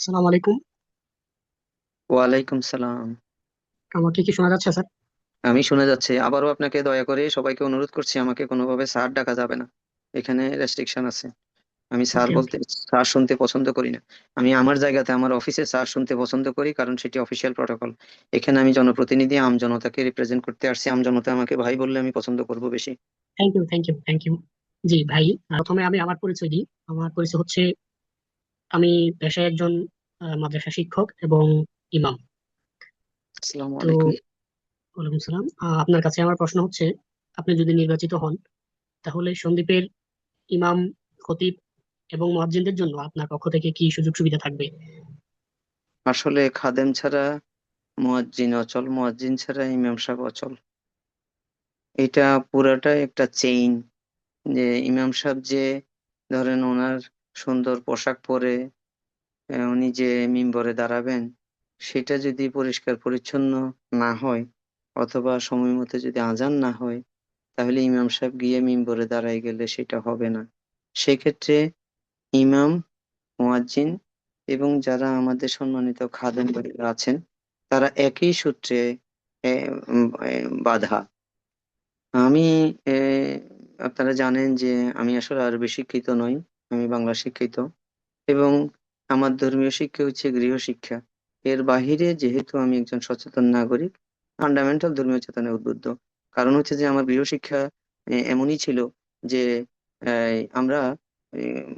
আসসালামু আলাইকুম। ওয়ালাইকুম সালাম। আমাকে কি শোনা যাচ্ছে স্যার? আমি শুনে যাচ্ছি। আবারও আপনাকে দয়া করে সবাইকে অনুরোধ করছি, আমাকে কোনোভাবে স্যার ডাকা যাবে না। এখানে রেস্ট্রিকশন আছে। আমি স্যার ওকে বলতে ওকে। স্যার শুনতে পছন্দ করি না। আমি আমার জায়গাতে আমার অফিসে স্যার শুনতে পছন্দ করি, কারণ সেটি অফিসিয়াল প্রটোকল। এখানে আমি জনপ্রতিনিধি, আম জনতাকে রিপ্রেজেন্ট করতে আসছি। আম জনতা আমাকে ভাই বললে আমি পছন্দ করব বেশি। Thank you thank you thank you. জি ভাই, প্রথমে আমি আমার পরিচয় দিই। আমার পরিচয় হচ্ছে, আমি পেশায় একজন মাদ্রাসা শিক্ষক এবং ইমাম। আসসালামু তো আলাইকুম। ওয়ালাইকুম সালাম। আপনার কাছে আমার প্রশ্ন হচ্ছে, আপনি যদি নির্বাচিত হন তাহলে সন্দ্বীপের ইমাম, খতিব এবং মুয়াজ্জিনদের জন্য আপনার পক্ষ থেকে কি সুযোগ সুবিধা থাকবে? আসলে খাদেম ছাড়া মুয়াজ্জিন অচল, মুয়াজ্জিন ছাড়া ইমাম সাহেব অচল। এটা পুরাটাই একটা চেইন। যে ইমাম সাহেব যে, ধরেন ওনার সুন্দর পোশাক পরে উনি যে মিম্বরে দাঁড়াবেন, সেটা যদি পরিষ্কার পরিচ্ছন্ন না হয়, অথবা সময় মতো যদি আজান না হয়, তাহলে ইমাম সাহেব গিয়ে মিম্বরে দাঁড়ায় গেলে সেটা হবে না। সেক্ষেত্রে ইমাম, মুয়াজ্জিন এবং যারা আমাদের সম্মানিত খাদেম ভাইরা আছেন, তারা একই সূত্রে বাঁধা। আমি আপনারা জানেন যে আমি আসলে আরবি শিক্ষিত নই, আমি বাংলা শিক্ষিত। এবং আমার ধর্মীয় শিক্ষা হচ্ছে গৃহশিক্ষা। এর বাহিরে যেহেতু আমি একজন সচেতন নাগরিক, ফান্ডামেন্টাল ধর্মীয় চেতনায় উদ্বুদ্ধ। কারণ হচ্ছে যে আমার গৃহশিক্ষা এমনই ছিল যে আমরা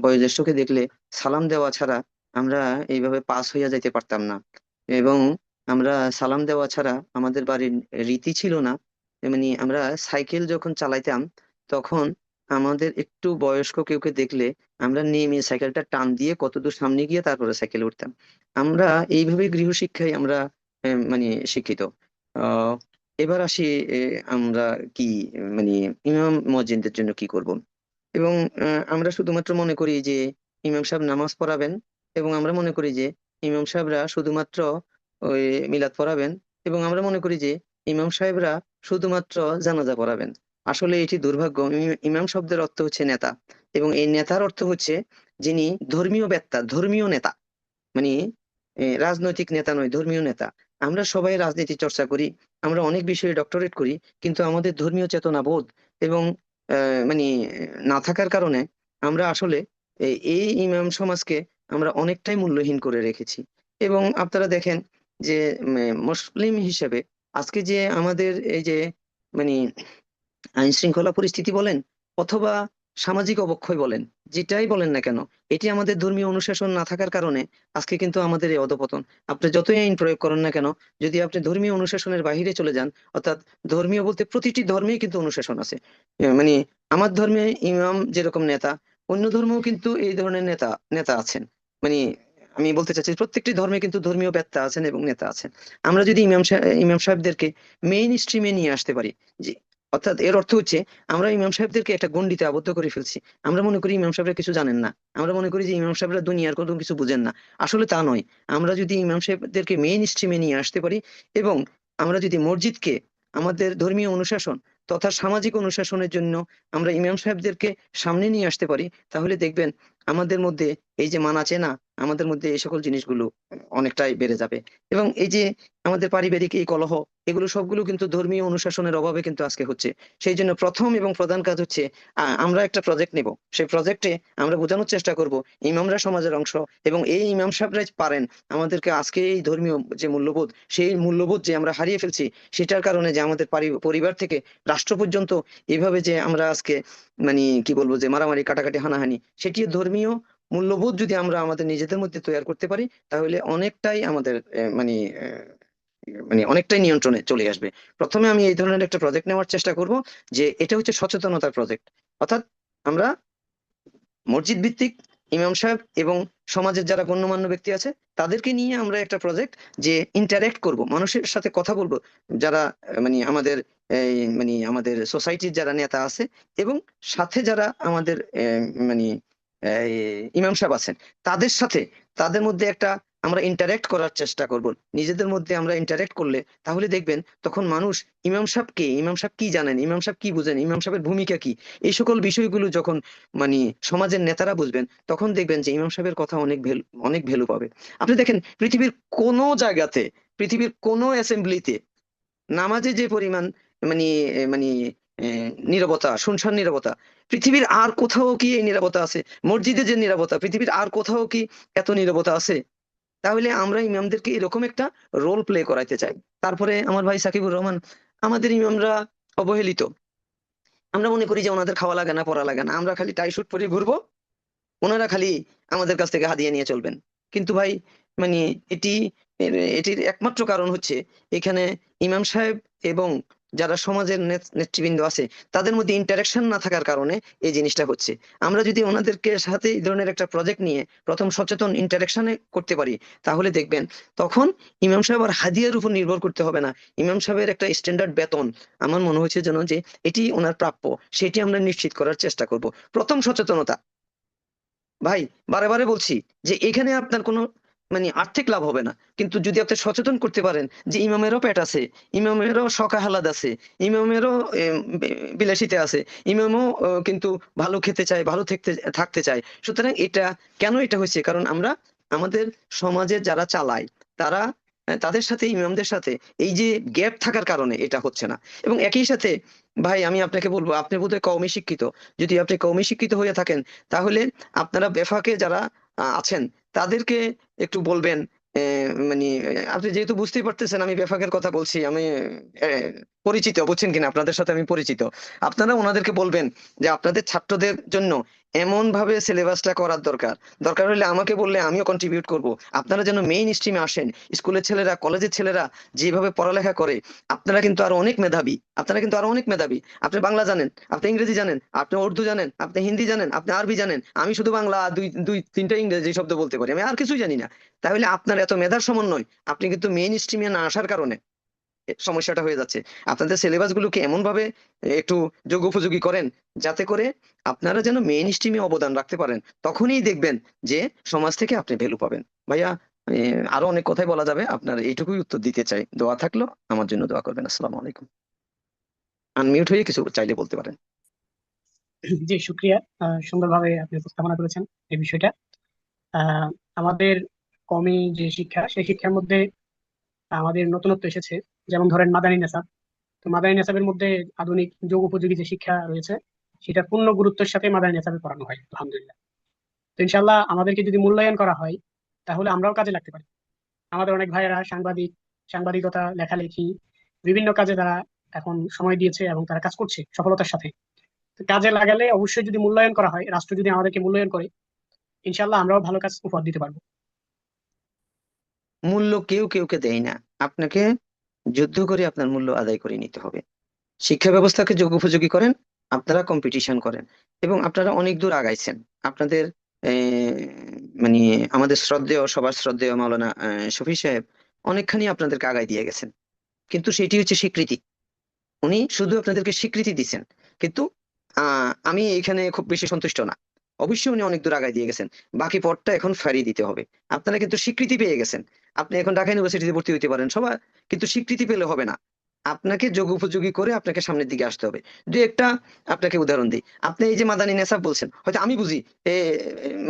বয়োজ্যেষ্ঠকে দেখলে সালাম দেওয়া ছাড়া আমরা এইভাবে পাস হইয়া যাইতে পারতাম না। এবং আমরা সালাম দেওয়া ছাড়া আমাদের বাড়ির রীতি ছিল না। মানে আমরা সাইকেল যখন চালাইতাম, তখন আমাদের একটু বয়স্ক কেউকে দেখলে আমরা নেমে সাইকেলটা টান দিয়ে কতদূর সামনে গিয়ে তারপরে সাইকেলে উঠতাম। আমরা এইভাবে গৃহশিক্ষায় আমরা মানে শিক্ষিত। আহ এবার আসি, আমরা কি মানে ইমাম মুয়াজ্জিনদের জন্য কি করব। এবং আমরা শুধুমাত্র মনে করি যে ইমাম সাহেব নামাজ পড়াবেন, এবং আমরা মনে করি যে ইমাম সাহেবরা শুধুমাত্র ওই মিলাদ পড়াবেন, এবং আমরা মনে করি যে ইমাম সাহেবরা শুধুমাত্র জানাজা পড়াবেন। আসলে এটি দুর্ভাগ্য। ইমাম শব্দের অর্থ হচ্ছে নেতা, এবং এই নেতার অর্থ হচ্ছে যিনি ধর্মীয় বেত্তা, ধর্মীয় নেতা। মানে রাজনৈতিক নেতা নয়, ধর্মীয় নেতা। আমরা সবাই রাজনীতি চর্চা করি, আমরা অনেক বিষয়ে ডক্টরেট করি, কিন্তু আমাদের ধর্মীয় চেতনা বোধ এবং মানে না থাকার কারণে আমরা আসলে এই ইমাম সমাজকে আমরা অনেকটাই মূল্যহীন করে রেখেছি। এবং আপনারা দেখেন যে মুসলিম হিসেবে আজকে যে আমাদের এই যে মানে আইন শৃঙ্খলা পরিস্থিতি বলেন, অথবা সামাজিক অবক্ষয় বলেন, যেটাই বলেন না কেন, এটি আমাদের ধর্মীয় অনুশাসন না থাকার কারণে আজকে কিন্তু আমাদের এই অধপতন। আপনি যতই আইন প্রয়োগ করেন না কেন, যদি আপনি ধর্মীয় অনুশাসনের বাইরে চলে যান, অর্থাৎ ধর্মীয় বলতে প্রতিটি ধর্মেই কিন্তু অনুশাসন আছে। মানে আমার ধর্মে ইমাম যেরকম নেতা, অন্য ধর্মেও কিন্তু এই ধরনের নেতা নেতা আছেন। মানে আমি বলতে চাচ্ছি প্রত্যেকটি ধর্মে কিন্তু ধর্মীয় ব্যক্তি আছেন এবং নেতা আছেন। আমরা যদি ইমাম সাহেবদেরকে মেইন স্ট্রিমে নিয়ে আসতে পারি, যে অর্থাৎ এর অর্থ হচ্ছে আমরা ইমাম সাহেবদেরকে একটা গণ্ডিতে আবদ্ধ করে ফেলছি। আমরা মনে করি ইমাম সাহেবরা কিছু জানেন না, আমরা মনে করি যে ইমাম সাহেবরা দুনিয়ার কোনো কিছু বুঝেন না। আসলে তা নয়। আমরা যদি ইমাম সাহেবদেরকে মেইন স্ট্রিমে নিয়ে আসতে পারি, এবং আমরা যদি মসজিদকে আমাদের ধর্মীয় অনুশাসন তথা সামাজিক অনুশাসনের জন্য আমরা ইমাম সাহেবদেরকে সামনে নিয়ে আসতে পারি, তাহলে দেখবেন আমাদের মধ্যে এই যে মানা চেনা, আমাদের মধ্যে এই সকল জিনিসগুলো অনেকটাই বেড়ে যাবে। এবং এই যে আমাদের পারিবারিক এই কলহ, এগুলো সবগুলো কিন্তু ধর্মীয় অনুশাসনের অভাবে কিন্তু আজকে হচ্ছে। সেই জন্য প্রথম এবং প্রধান কাজ হচ্ছে আমরা একটা প্রজেক্ট নেব। সেই প্রজেক্টে আমরা বোঝানোর চেষ্টা করব ইমামরা সমাজের অংশ, এবং এই ইমাম সাহেবরাই পারেন আমাদেরকে আজকে এই ধর্মীয় যে মূল্যবোধ, সেই মূল্যবোধ যে আমরা হারিয়ে ফেলছি, সেটার কারণে যে আমাদের পরিবার থেকে রাষ্ট্র পর্যন্ত এভাবে যে আমরা আজকে মানে কি বলবো, যে মারামারি কাটাকাটি হানাহানি, সেটি ধর্মীয় মূল্যবোধ যদি আমরা আমাদের নিজেদের মধ্যে তৈরি করতে পারি, তাহলে অনেকটাই আমাদের মানে অনেকটাই নিয়ন্ত্রণে চলে আসবে। প্রথমে আমি এই ধরনের একটা প্রজেক্ট নেওয়ার চেষ্টা করব, যে এটা হচ্ছে সচেতনতার প্রজেক্ট। অর্থাৎ আমরা মসজিদ ভিত্তিক ইমাম সাহেব এবং সমাজের যারা গণ্যমান্য ব্যক্তি আছে, তাদেরকে নিয়ে আমরা একটা প্রজেক্ট, যে ইন্টারেক্ট করব, মানুষের সাথে কথা বলবো, যারা মানে আমাদের এই মানে আমাদের সোসাইটির যারা নেতা আছে, এবং সাথে যারা আমাদের মানে এই ইমাম সাহেব আছেন, তাদের সাথে, তাদের মধ্যে একটা আমরা ইন্টারেক্ট করার চেষ্টা করব, নিজেদের মধ্যে আমরা ইন্টারেক্ট করলে তাহলে দেখবেন তখন মানুষ ইমাম সাহেব কে, ইমাম সাহেব কি জানেন, ইমাম সাহেব কি বুঝেন, ইমাম সাহেবের ভূমিকা কি, এই সকল বিষয়গুলো যখন মানে সমাজের নেতারা বুঝবেন, তখন দেখবেন যে ইমাম সাহেবের কথা অনেক ভ্যালু পাবে। আপনি দেখেন পৃথিবীর কোনো জায়গাতে, পৃথিবীর কোনো অ্যাসেম্বলিতে নামাজে যে পরিমাণ মানে মানে নীরবতা, শুনশান নীরবতা, পৃথিবীর আর কোথাও কি এই নীরবতা আছে? মসজিদে যে নীরবতা, পৃথিবীর আর কোথাও কি এত নীরবতা আছে? তাহলে আমরা ইমামদেরকে এরকম একটা রোল প্লে করাইতে চাই। তারপরে আমার ভাই সাকিবুর রহমান, আমাদের ইমামরা অবহেলিত। আমরা মনে করি যে ওনাদের খাওয়া লাগে না, পড়া লাগে না, আমরা খালি টাই শুট পরে ঘুরবো, ওনারা খালি আমাদের কাছ থেকে হাদিয়া নিয়ে চলবেন। কিন্তু ভাই মানে এটি এটির একমাত্র কারণ হচ্ছে এখানে ইমাম সাহেব এবং যারা সমাজের নেতৃবৃন্দ আছে তাদের মধ্যে ইন্টারাকশন না থাকার কারণে এই জিনিসটা হচ্ছে। আমরা যদি ওনাদেরকে সাথে এই ধরনের একটা প্রজেক্ট নিয়ে প্রথম সচেতন ইন্টারাকশনে করতে পারি, তাহলে দেখবেন তখন ইমাম সাহেব আর হাদিয়ার উপর নির্ভর করতে হবে না। ইমাম সাহেবের একটা স্ট্যান্ডার্ড বেতন আমার মনে হচ্ছে যেন যে এটি ওনার প্রাপ্য, সেটি আমরা নিশ্চিত করার চেষ্টা করব। প্রথম সচেতনতা। ভাই বারে বারে বলছি যে এখানে আপনার কোনো আর্থিক লাভ হবে না, কিন্তু যদি আপনি সচেতন করতে পারেন যে ইমামেরও পেট আছে, ইমামেরও শখা হালাদ আছে, ইমামেরও বিলাসিতা আছে, ইমামও কিন্তু ভালো খেতে চায়, ভালো থাকতে চায়। সুতরাং কেন এটা হয়েছে? কারণ আমরা আমাদের সমাজে যারা চালায় তারা তাদের সাথে ইমামদের সাথে এই যে গ্যাপ থাকার কারণে এটা হচ্ছে না। এবং একই সাথে ভাই আমি আপনাকে বলবো, আপনি বোধহয় কওমি শিক্ষিত, যদি আপনি কওমি শিক্ষিত হয়ে থাকেন তাহলে আপনারা বেফাকে যারা আছেন তাদেরকে একটু বলবেন। আপনি যেহেতু বুঝতেই পারতেছেন আমি বেফাকের কথা বলছি, আমি পরিচিত, বুঝছেন কিনা, আপনাদের সাথে আমি পরিচিত। আপনারা ওনাদেরকে বলবেন যে আপনাদের ছাত্রদের জন্য এমন ভাবে সিলেবাসটা করার দরকার, দরকার হলে আমাকে বললে আমিও কন্ট্রিবিউট করব। আপনারা যেন মেইন স্ট্রিমে আসেন। স্কুলের ছেলেরা, কলেজের ছেলেরা যেভাবে পড়ালেখা করে, আপনারা কিন্তু আরো অনেক মেধাবী, আপনারা কিন্তু আরো অনেক মেধাবী। আপনি বাংলা জানেন, আপনি ইংরেজি জানেন, আপনি উর্দু জানেন, আপনি হিন্দি জানেন, আপনি আরবি জানেন, আমি শুধু বাংলা আর দুই দুই তিনটা ইংরেজি শব্দ বলতে পারি, আমি আর কিছুই জানি না। তাহলে আপনার এত মেধার সমন্বয়, আপনি কিন্তু মেইন স্ট্রিমে না আসার কারণে সমস্যাটা হয়ে যাচ্ছে। আপনাদের সিলেবাস গুলোকে এমন ভাবে একটু যোগ উপযোগী করেন যাতে করে আপনারা যেন মেইন স্ট্রিমে অবদান রাখতে পারেন, তখনই দেখবেন যে সমাজ থেকে আপনি ভ্যালু পাবেন। ভাইয়া আরো অনেক কথাই বলা যাবে, আপনার এইটুকুই উত্তর দিতে চাই। দোয়া থাকলো, আমার জন্য দোয়া করবেন। আসসালামু আলাইকুম। আনমিউট হয়ে কিছু চাইলে বলতে পারেন। জি, শুক্রিয়া। সুন্দরভাবে আপনি উপস্থাপনা করেছেন এই বিষয়টা। আহ, আমাদের কমি যে শিক্ষা, সেই শিক্ষার মধ্যে আমাদের নতুনত্ব এসেছে। যেমন ধরেন মাদানী নেসাব। তো মাদানী নেসাবের মধ্যে আধুনিক যোগ উপযোগী যে শিক্ষা রয়েছে, সেটা পূর্ণ গুরুত্বের সাথে মাদানী নেসাবে পড়ানো হয়, আলহামদুলিল্লাহ। তো ইনশাল্লাহ আমাদেরকে যদি মূল্যায়ন করা হয়, তাহলে আমরাও কাজে লাগতে পারি। আমাদের অনেক ভাইয়েরা সাংবাদিকতা, লেখালেখি, বিভিন্ন কাজে তারা এখন সময় দিয়েছে এবং তারা কাজ করছে সফলতার সাথে। তো কাজে লাগালে অবশ্যই যদি মূল্যায়ন করা হয়, রাষ্ট্র যদি আমাদেরকে মূল্যায়ন করে, ইনশাল্লাহ আমরাও ভালো কাজ উপহার দিতে পারবো। মূল্য কেউ কেউকে দেয় না, আপনাকে যুদ্ধ করে আপনার মূল্য আদায় করে নিতে হবে। শিক্ষা ব্যবস্থাকে যোগ উপযোগী করেন, আপনারা কম্পিটিশন করেন, এবং আপনারা অনেক দূর আগাইছেন। আপনাদের আহ, মানে আমাদের শ্রদ্ধেয়, সবার শ্রদ্ধেয় মাওলানা শফি সাহেব অনেকখানি আপনাদেরকে আগায় দিয়ে গেছেন, কিন্তু সেটি হচ্ছে স্বীকৃতি। উনি শুধু আপনাদেরকে স্বীকৃতি দিচ্ছেন, কিন্তু আমি এখানে খুব বেশি সন্তুষ্ট না। অবশ্যই উনি অনেক দূর আগায় দিয়ে গেছেন, বাকি পথটা এখন ফাঁড়ি দিতে হবে। আপনারা কিন্তু স্বীকৃতি পেয়ে গেছেন, আপনি এখন ঢাকা ইউনিভার্সিটিতে ভর্তি হতে পারেন সবাই, কিন্তু স্বীকৃতি পেলে হবে না, আপনাকে যোগ উপযোগী করে আপনাকে সামনের দিকে আসতে হবে। দুই একটা আপনাকে উদাহরণ দিই। আপনি এই যে মাদানী নেশাব বলছেন, হয়তো আমি বুঝি, এ,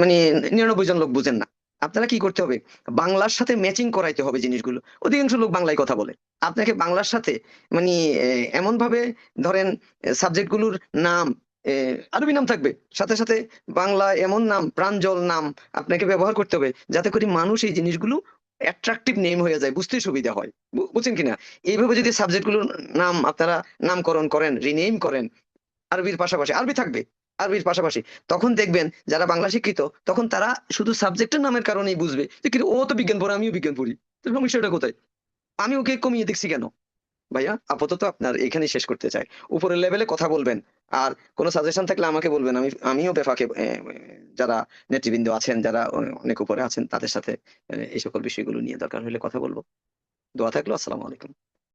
মানে 99 জন লোক বুঝেন না। আপনারা কি করতে হবে? বাংলার সাথে ম্যাচিং করাইতে হবে জিনিসগুলো। অধিকাংশ লোক বাংলায় কথা বলে, আপনাকে বাংলার সাথে মানে এমন ভাবে ধরেন সাবজেক্ট গুলোর নাম আরবি নাম থাকবে, সাথে সাথে বাংলা এমন নাম, প্রাঞ্জল নাম আপনাকে ব্যবহার করতে হবে যাতে করে মানুষ এই জিনিসগুলো অ্যাট্রাকটিভ নেম হয়ে যায়, বুঝতে সুবিধা হয়। বুঝছেন কিনা? এইভাবে যদি সাবজেক্ট গুলোর নাম আপনারা নামকরণ করেন, রিনেম করেন, আরবির পাশাপাশি আরবি থাকবে, আরবির পাশাপাশি, তখন দেখবেন যারা বাংলা শিক্ষিত, তখন তারা শুধু সাবজেক্টের নামের কারণেই বুঝবে যে কিন্তু ও তো বিজ্ঞান পড়ে, আমিও বিজ্ঞান পড়ি, তো সমস্যাটা কোথায়? আমি ওকে কমিয়ে দেখছি কেন? ভাইয়া আপাতত আপনার এখানে শেষ করতে চাই। উপরের লেভেলে কথা বলবেন, আর কোনো সাজেশন থাকলে আমাকে বলবেন। আমিও বেফাকে যারা নেতৃবৃন্দ আছেন, যারা অনেক উপরে আছেন, তাদের সাথে এই সকল বিষয়গুলো নিয়ে দরকার হলে কথা বলবো। দোয়া থাকলো। আসসালামু আলাইকুম।